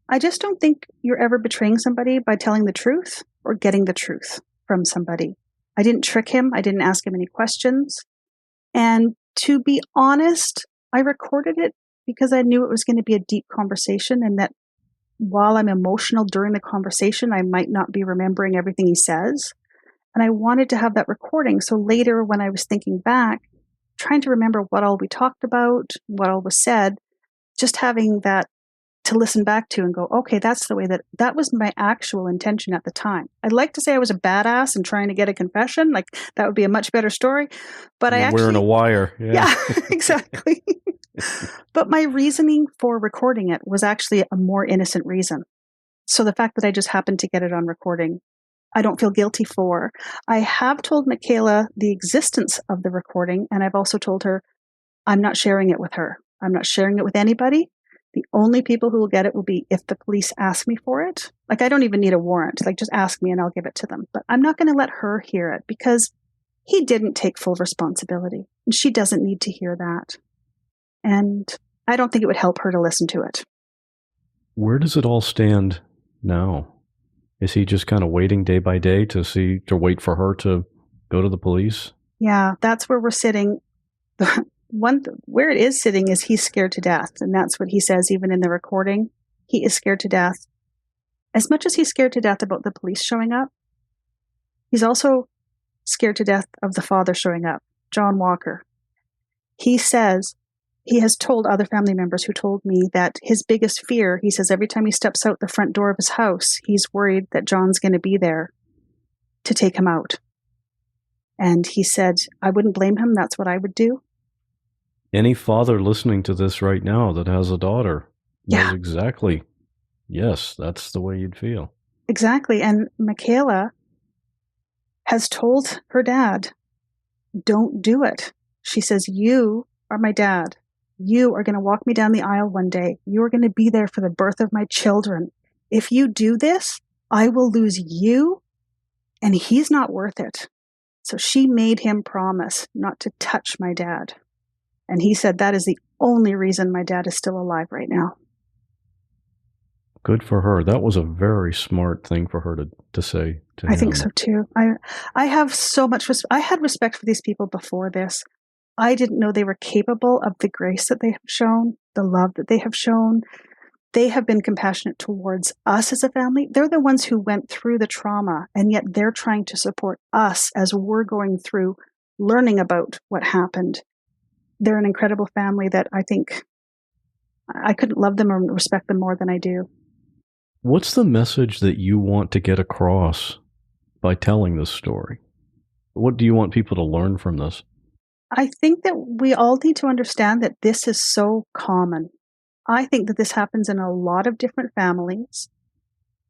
I just don't think you're ever betraying somebody by telling the truth or getting the truth from somebody. I didn't trick him. I didn't ask him any questions. And to be honest, I recorded it because I knew it was going to be a deep conversation, and that while I'm emotional during the conversation, I might not be remembering everything he says. And I wanted to have that recording. So later, when I was thinking back, trying to remember what all we talked about, what all was said, just having that to listen back to and go, okay, that's the way that was my actual intention at the time. I'd like to say I was a badass and trying to get a confession. Like, that would be a much better story. But You're wearing a wire. Yeah, exactly. But my reasoning for recording it was actually a more innocent reason. So the fact that I just happened to get it on recording, I don't feel guilty for. I have told Michaela the existence of the recording, and I've also told her I'm not sharing it with her. I'm not sharing it with anybody. The only people who will get it will be if the police ask me for it. Like, I don't even need a warrant. Like, just ask me and I'll give it to them. But I'm not going to let her hear it because he didn't take full responsibility. And she doesn't need to hear that. And I don't think it would help her to listen to it. Where does it all stand now? Is he just kind of waiting day by day to wait for her to go to the police? Yeah, that's where we're sitting. Where it is sitting is he's scared to death. And that's what he says even in the recording. He is scared to death. As much as he's scared to death about the police showing up, he's also scared to death of the father showing up, John Walker. He says, he has told other family members who told me that his biggest fear, he says every time he steps out the front door of his house, he's worried that John's going to be there to take him out. And he said, I wouldn't blame him. That's what I would do. Any father listening to this right now that has a daughter knows exactly, yes, that's the way you'd feel. Exactly. And Michaela has told her dad, don't do it. She says, you are my dad. You are going to walk me down the aisle one day. You are going to be there for the birth of my children. If you do this, I will lose you, and he's not worth it. So she made him promise not to touch my dad. And he said that is the only reason my dad is still alive right now. Good for her. That was a very smart thing for her to say to him. I think so too. I have so much I had respect for these people before this. I didn't know they were capable of the grace that they have shown, the love that they have shown. They have been compassionate towards us as a family. They're the ones who went through the trauma, and yet they're trying to support us as we're going through learning about what happened. They're an incredible family that I think I couldn't love them or respect them more than I do. What's the message that you want to get across by telling this story? What do you want people to learn from this? I think that we all need to understand that this is so common. I think that this happens in a lot of different families,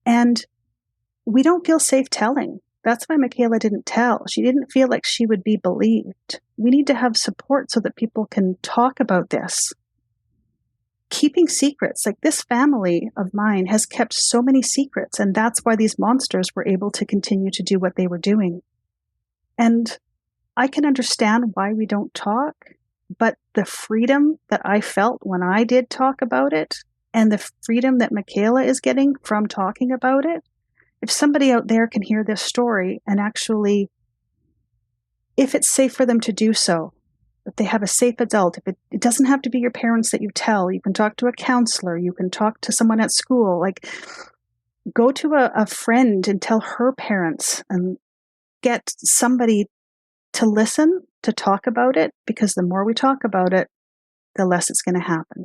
and we don't feel safe telling. That's why Michaela didn't tell. She didn't feel like she would be believed. We need to have support so that people can talk about this. Keeping secrets, like this family of mine has kept so many secrets, and that's why these monsters were able to continue to do what they were doing. And I can understand why we don't talk, but the freedom that I felt when I did talk about it, and the freedom that Michaela is getting from talking about it, if somebody out there can hear this story and actually, if it's safe for them to do so, if they have a safe adult, if it doesn't have to be your parents that you tell, you can talk to a counselor, you can talk to someone at school, like go to a friend and tell her parents and get somebody to listen, to talk about it, because the more we talk about it, the less it's going to happen.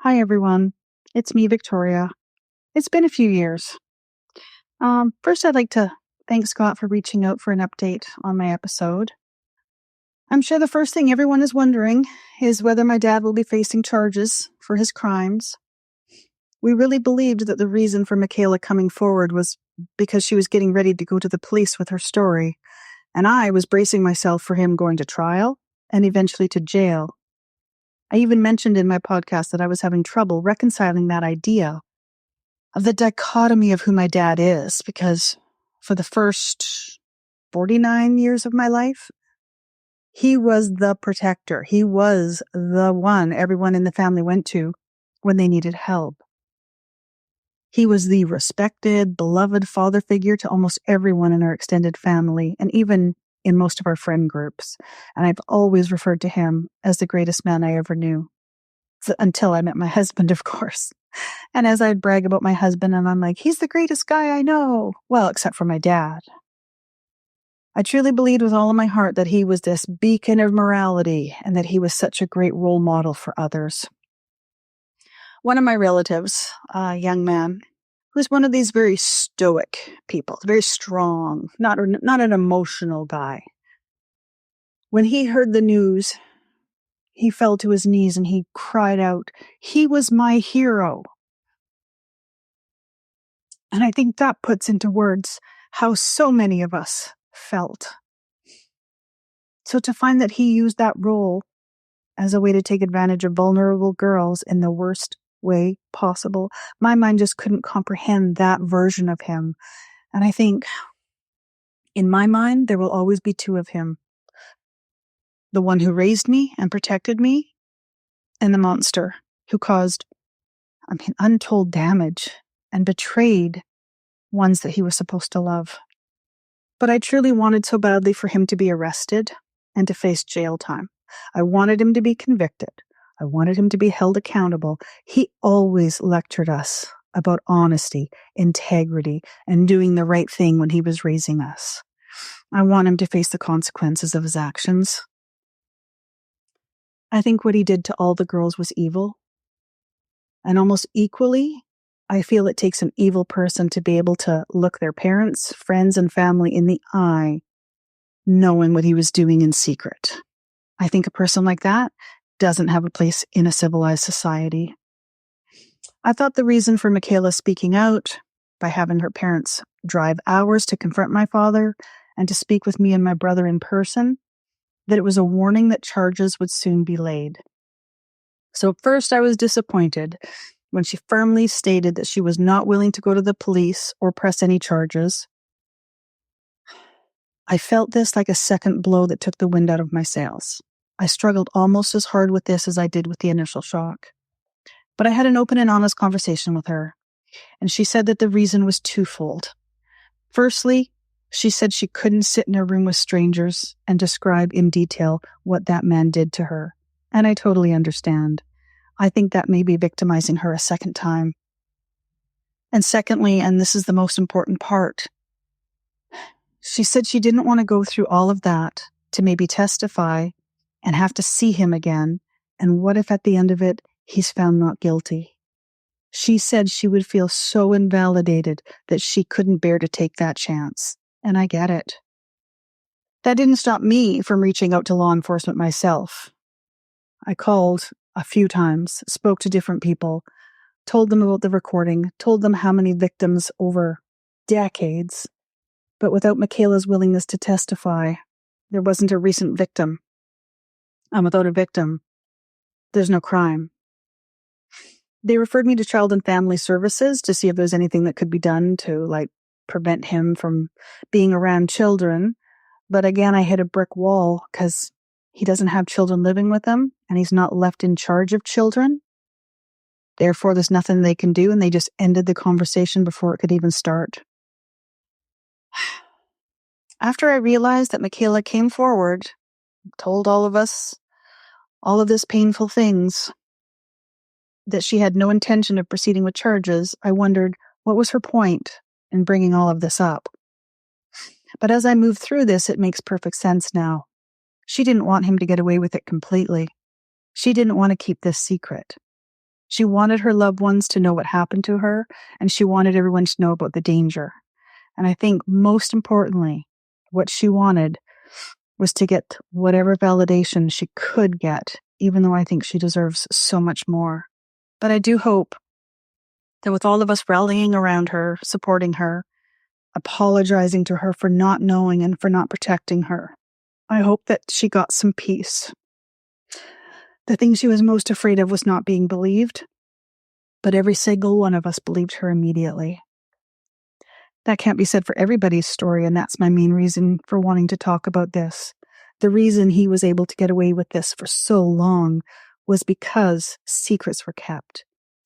Hi, everyone. It's me, Victoria. It's been a few years. First, I'd like to thank Scott for reaching out for an update on my episode. I'm sure the first thing everyone is wondering is whether my dad will be facing charges for his crimes. We really believed that the reason for Michaela coming forward was because she was getting ready to go to the police with her story, and I was bracing myself for him going to trial and eventually to jail. I even mentioned in my podcast that I was having trouble reconciling that idea of the dichotomy of who my dad is, because for the first 49 years of my life, he was the protector. He was the one everyone in the family went to when they needed help. He was the respected, beloved father figure to almost everyone in our extended family, and even in most of our friend groups. And I've always referred to him as the greatest man I ever knew. Until I met my husband, of course. And as I'd brag about my husband, and I'm like, he's the greatest guy I know. Well, except for my dad. I truly believed with all of my heart that he was this beacon of morality and that he was such a great role model for others. One of my relatives, a young man, who's one of these very stoic people, very strong, not an emotional guy. When he heard the news, he fell to his knees and he cried out, "He was my hero." And I think that puts into words how so many of us felt. So to find that he used that role as a way to take advantage of vulnerable girls in the worst way possible, my mind just couldn't comprehend that version of him. And I think, in my mind, there will always be two of him. The one who raised me and protected me, and the monster who caused, untold damage and betrayed ones that he was supposed to love. But I truly wanted so badly for him to be arrested and to face jail time. I wanted him to be convicted. I wanted him to be held accountable. He always lectured us about honesty, integrity, and doing the right thing when he was raising us. I want him to face the consequences of his actions. I think what he did to all the girls was evil. And almost equally, I feel it takes an evil person to be able to look their parents, friends, and family in the eye, knowing what he was doing in secret. I think a person like that doesn't have a place in a civilized society. I thought the reason for Michaela speaking out, by having her parents drive hours to confront my father and to speak with me and my brother in person, that it was a warning that charges would soon be laid. So first I was disappointed when she firmly stated that she was not willing to go to the police or press any charges. I felt this like a second blow that took the wind out of my sails. I struggled almost as hard with this as I did with the initial shock. But I had an open and honest conversation with her, and she said that the reason was twofold. Firstly, she said she couldn't sit in a room with strangers and describe in detail what that man did to her. And I totally understand. I think that may be victimizing her a second time. And secondly, and this is the most important part, she said she didn't want to go through all of that to maybe testify and have to see him again. And what if at the end of it, he's found not guilty? She said she would feel so invalidated that she couldn't bear to take that chance. And I get it. That didn't stop me from reaching out to law enforcement myself. I called a few times, spoke to different people, told them about the recording, told them how many victims over decades. But without Michaela's willingness to testify, there wasn't a recent victim. And without a victim, there's no crime. They referred me to Child and Family Services to see if there's anything that could be done to, prevent him from being around children. But again, I hit a brick wall because he doesn't have children living with him and he's not left in charge of children. Therefore, there's nothing they can do, and they just ended the conversation before it could even start. After I realized that Michaela came forward, told all of us all of this painful things, that she had no intention of proceeding with charges, I wondered what was her point in bringing all of this up. But as I moved through this, it makes perfect sense now. She didn't want him to get away with it completely. She didn't want to keep this secret. She wanted her loved ones to know what happened to her, and she wanted everyone to know about the danger. And I think most importantly, what she wanted was to get whatever validation she could get, even though I think she deserves so much more. But I do hope that with all of us rallying around her, supporting her, apologizing to her for not knowing and for not protecting her, I hope that she got some peace. The thing she was most afraid of was not being believed, but every single one of us believed her immediately. That can't be said for everybody's story, and that's my main reason for wanting to talk about this. The reason he was able to get away with this for so long was because secrets were kept.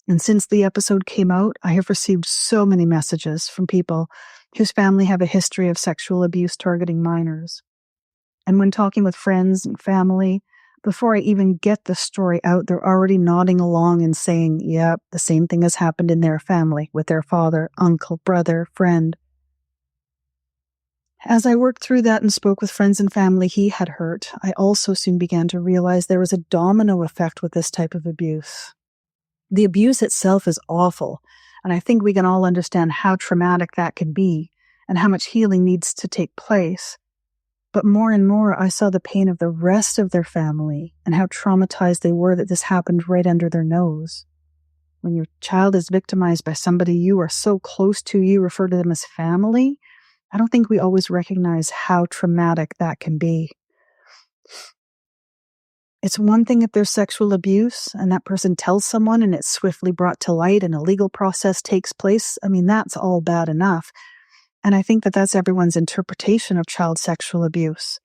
And since the episode came out, I have received so many messages from people whose family have a history of sexual abuse targeting minors. And when talking with friends and family, before I even get the story out, they're already nodding along and saying, yep, the same thing has happened in their family with their father, uncle, brother, friend. As I worked through that and spoke with friends and family he had hurt, I also soon began to realize there was a domino effect with this type of abuse. The abuse itself is awful, and I think we can all understand how traumatic that can be and how much healing needs to take place. But more and more, I saw the pain of the rest of their family and how traumatized they were that this happened right under their nose. When your child is victimized by somebody you are so close to, you refer to them as family, I don't think we always recognize how traumatic that can be. It's one thing if there's sexual abuse and that person tells someone and it's swiftly brought to light and a legal process takes place. I mean, that's all bad enough. And I think that that's everyone's interpretation of child sexual abuse.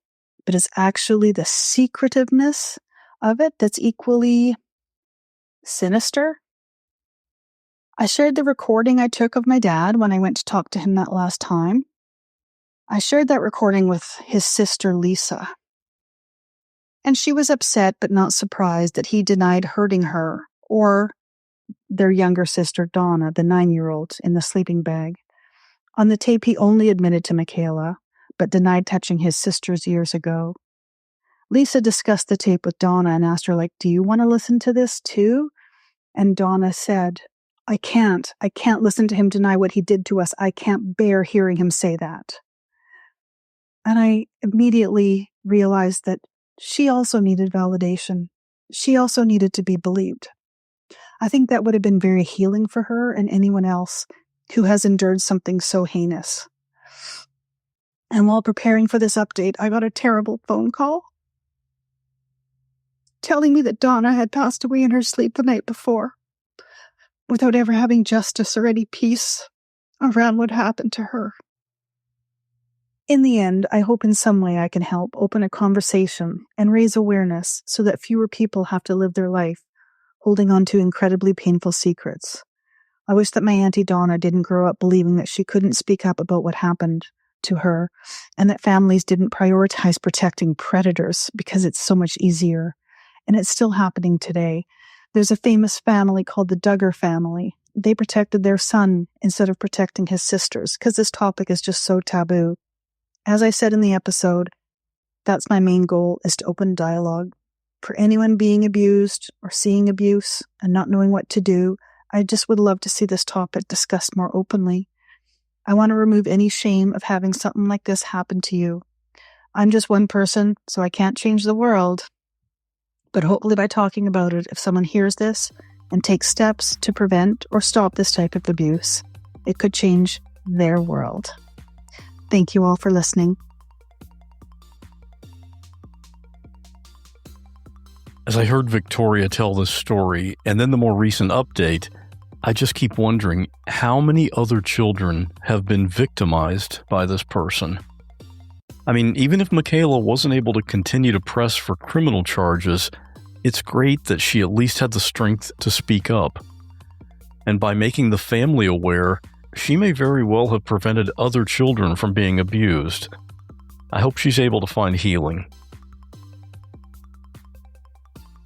But it's actually the secretiveness of it that's equally sinister. I shared the recording I took of my dad when I went to talk to him that last time. I shared that recording with his sister, Lisa. And she was upset but not surprised that he denied hurting her or their younger sister, Donna, the 9-year-old, in the sleeping bag. On the tape, he only admitted to Michaela, but denied touching his sisters years ago. Lisa discussed the tape with Donna and asked her, do you want to listen to this too? And Donna said, I can't listen to him deny what he did to us. I can't bear hearing him say that. And I immediately realized that she also needed validation. She also needed to be believed. I think that would have been very healing for her and anyone else who has endured something so heinous. And while preparing for this update, I got a terrible phone call telling me that Donna had passed away in her sleep the night before, without ever having justice or any peace around what happened to her. In the end, I hope in some way I can help open a conversation and raise awareness so that fewer people have to live their life holding on to incredibly painful secrets. I wish that my Auntie Donna didn't grow up believing that she couldn't speak up about what happened to her and that families didn't prioritize protecting predators because it's so much easier. And it's still happening today. There's a famous family called the Duggar family. They protected their son instead of protecting his sisters because this topic is just so taboo. As I said in the episode, that's my main goal, is to open dialogue. For anyone being abused or seeing abuse and not knowing what to do, I just would love to see this topic discussed more openly. I want to remove any shame of having something like this happen to you. I'm just one person, so I can't change the world. But hopefully by talking about it, if someone hears this and takes steps to prevent or stop this type of abuse, it could change their world. Thank you all for listening. As I heard Victoria tell this story, and then the more recent update, I just keep wondering how many other children have been victimized by this person. I mean, even if Michaela wasn't able to continue to press for criminal charges, it's great that she at least had the strength to speak up. And by making the family aware, she may very well have prevented other children from being abused. I hope she's able to find healing.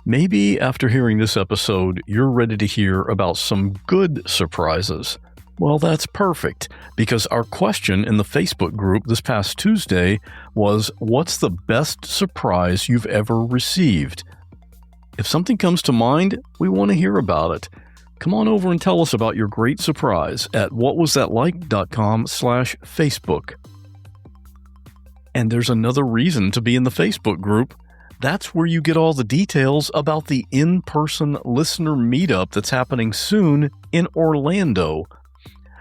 Maybe after hearing this episode, you're ready to hear about some good surprises. Well, that's perfect, because our question in the Facebook group this past Tuesday was, what's the best surprise you've ever received? If something comes to mind, we want to hear about it. Come on over and tell us about your great surprise at whatwasthatlike.com/Facebook. And there's another reason to be in the Facebook group. That's where you get all the details about the in-person listener meetup that's happening soon in Orlando.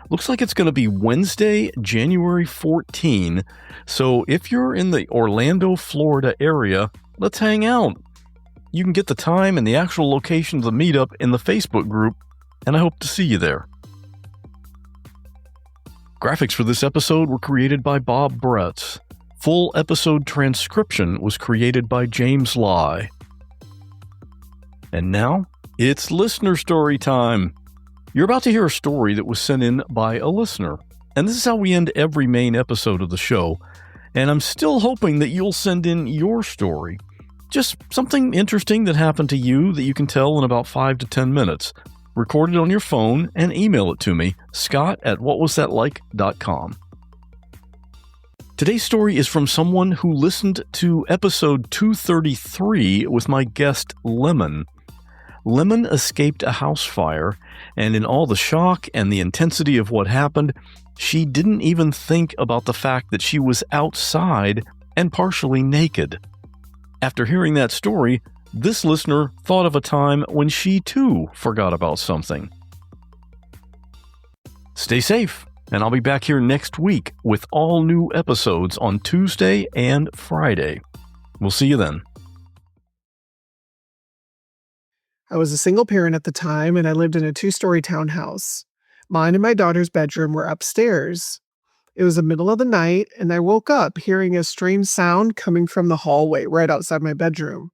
Looks like it's going to be Wednesday, January 14. So if you're in the Orlando, Florida area, let's hang out. You can get the time and the actual location of the meetup in the Facebook group, and I hope to see you there. Graphics for this episode were created by Bob Bretz. Full episode transcription was created by James Lai. And now, it's listener story time. You're about to hear a story that was sent in by a listener. And this is how we end every main episode of the show. And I'm still hoping that you'll send in your story. Just something interesting that happened to you that you can tell in about 5 to 10 minutes. Record it on your phone and email it to me, scott@whatwasthatlike.com. Today's story is from someone who listened to episode 233 with my guest, Lemon. Lemon escaped a house fire, and in all the shock and the intensity of what happened, she didn't even think about the fact that she was outside and partially naked. After hearing that story, this listener thought of a time when she too forgot about something. Stay safe, and I'll be back here next week with all new episodes on Tuesday and Friday. We'll see you then. I was a single parent at the time, and I lived in a 2-story townhouse. Mine and my daughter's bedroom were upstairs. It was the middle of the night, and I woke up hearing a strange sound coming from the hallway right outside my bedroom.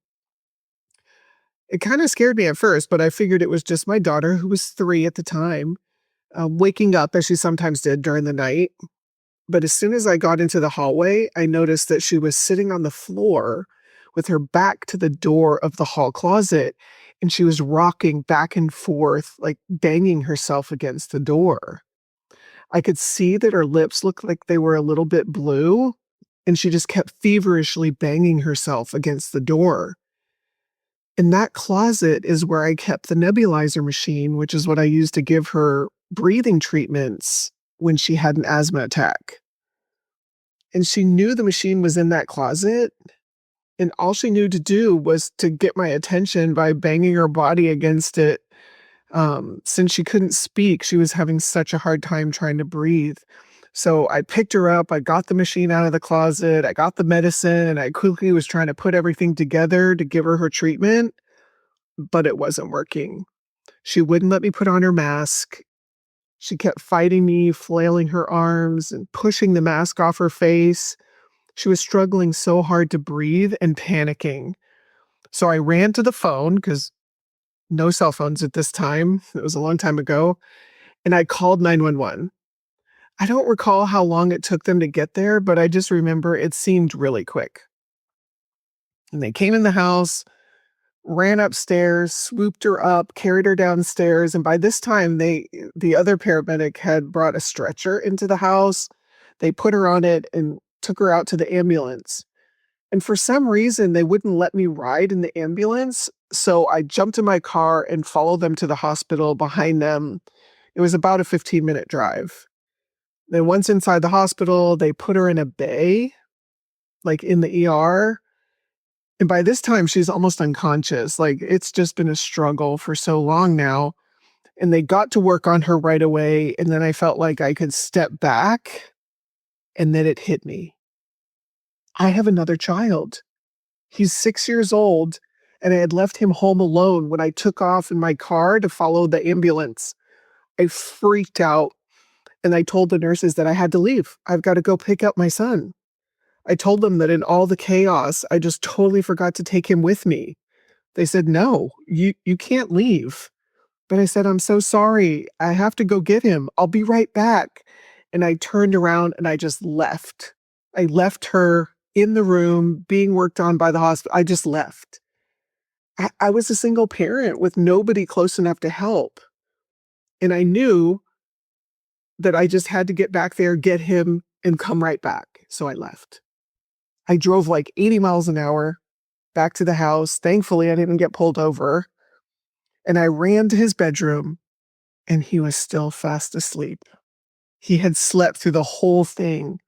It kind of scared me at first, but I figured it was just my daughter, who was 3 at the time, waking up as she sometimes did during the night. But as soon as I got into the hallway, I noticed that she was sitting on the floor with her back to the door of the hall closet, and she was rocking back and forth, like banging herself against the door. I could see that her lips looked like they were a little bit blue, and she just kept feverishly banging herself against the door. In that closet is where I kept the nebulizer machine, which is what I used to give her breathing treatments when she had an asthma attack. And she knew the machine was in that closet, and all she knew to do was to get my attention by banging her body against it. Since she couldn't speak, she was having such a hard time trying to breathe. So I picked her up, I got the machine out of the closet, I got the medicine, and I quickly was trying to put everything together to give her treatment, but it wasn't working. She wouldn't let me put on her mask. She kept fighting me, flailing her arms and pushing the mask off her face. She was struggling so hard to breathe and panicking. So I ran to the phone because no cell phones at this time. It was a long time ago. And I called 911. I don't recall how long it took them to get there, but I just remember it seemed really quick. And they came in the house, ran upstairs, swooped her up, carried her downstairs. And by this time, the other paramedic had brought a stretcher into the house. They put her on it and took her out to the ambulance. And for some reason, they wouldn't let me ride in the ambulance. So I jumped in my car and followed them to the hospital behind them. It was about a 15-minute drive. Then once inside the hospital, they put her in a bay, like in the ER. And by this time, she's almost unconscious. Like, it's just been a struggle for so long now. And they got to work on her right away. And then I felt like I could step back. And then it hit me. I have another child. He's 6 years old. And I had left him home alone when I took off in my car to follow the ambulance. I freaked out. And I told the nurses that I had to leave. I've got to go pick up my son. I told them that in all the chaos, I just totally forgot to take him with me. They said, no, you can't leave. But I said, I'm so sorry. I have to go get him. I'll be right back. And I turned around and I just left. I left her in the room being worked on by the hospital. I just left. I was a single parent with nobody close enough to help. And I knew that I just had to get back there, get him, and come right back. So I left. I drove like 80 miles an hour back to the house. Thankfully, I didn't get pulled over. And I ran to his bedroom, and he was still fast asleep. He had slept through the whole thing.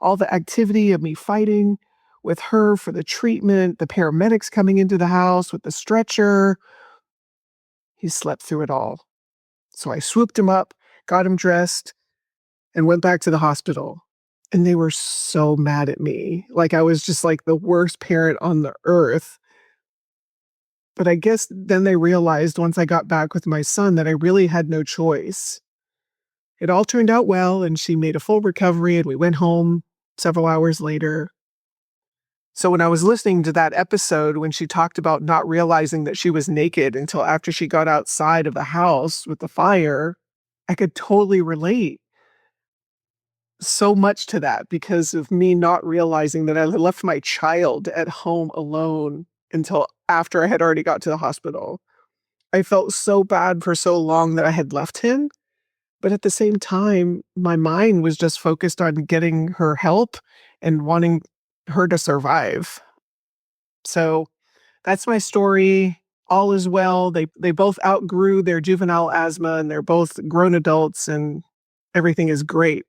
All the activity of me fighting with her for the treatment, the paramedics coming into the house with the stretcher. He slept through it all. So I swooped him up, got him dressed, and went back to the hospital. And they were so mad at me. Like I was just like the worst parent on the earth. But I guess then they realized once I got back with my son that I really had no choice. It all turned out well, and she made a full recovery, and we went home several hours later. So when I was listening to that episode, when she talked about not realizing that she was naked until after she got outside of the house with the fire, I could totally relate so much to that because of me not realizing that I had left my child at home alone until after I had already got to the hospital. I felt so bad for so long that I had left him. But at the same time, my mind was just focused on getting her help and wanting her to survive. So that's my story. All is well. They both outgrew their juvenile asthma and they're both grown adults and everything is great.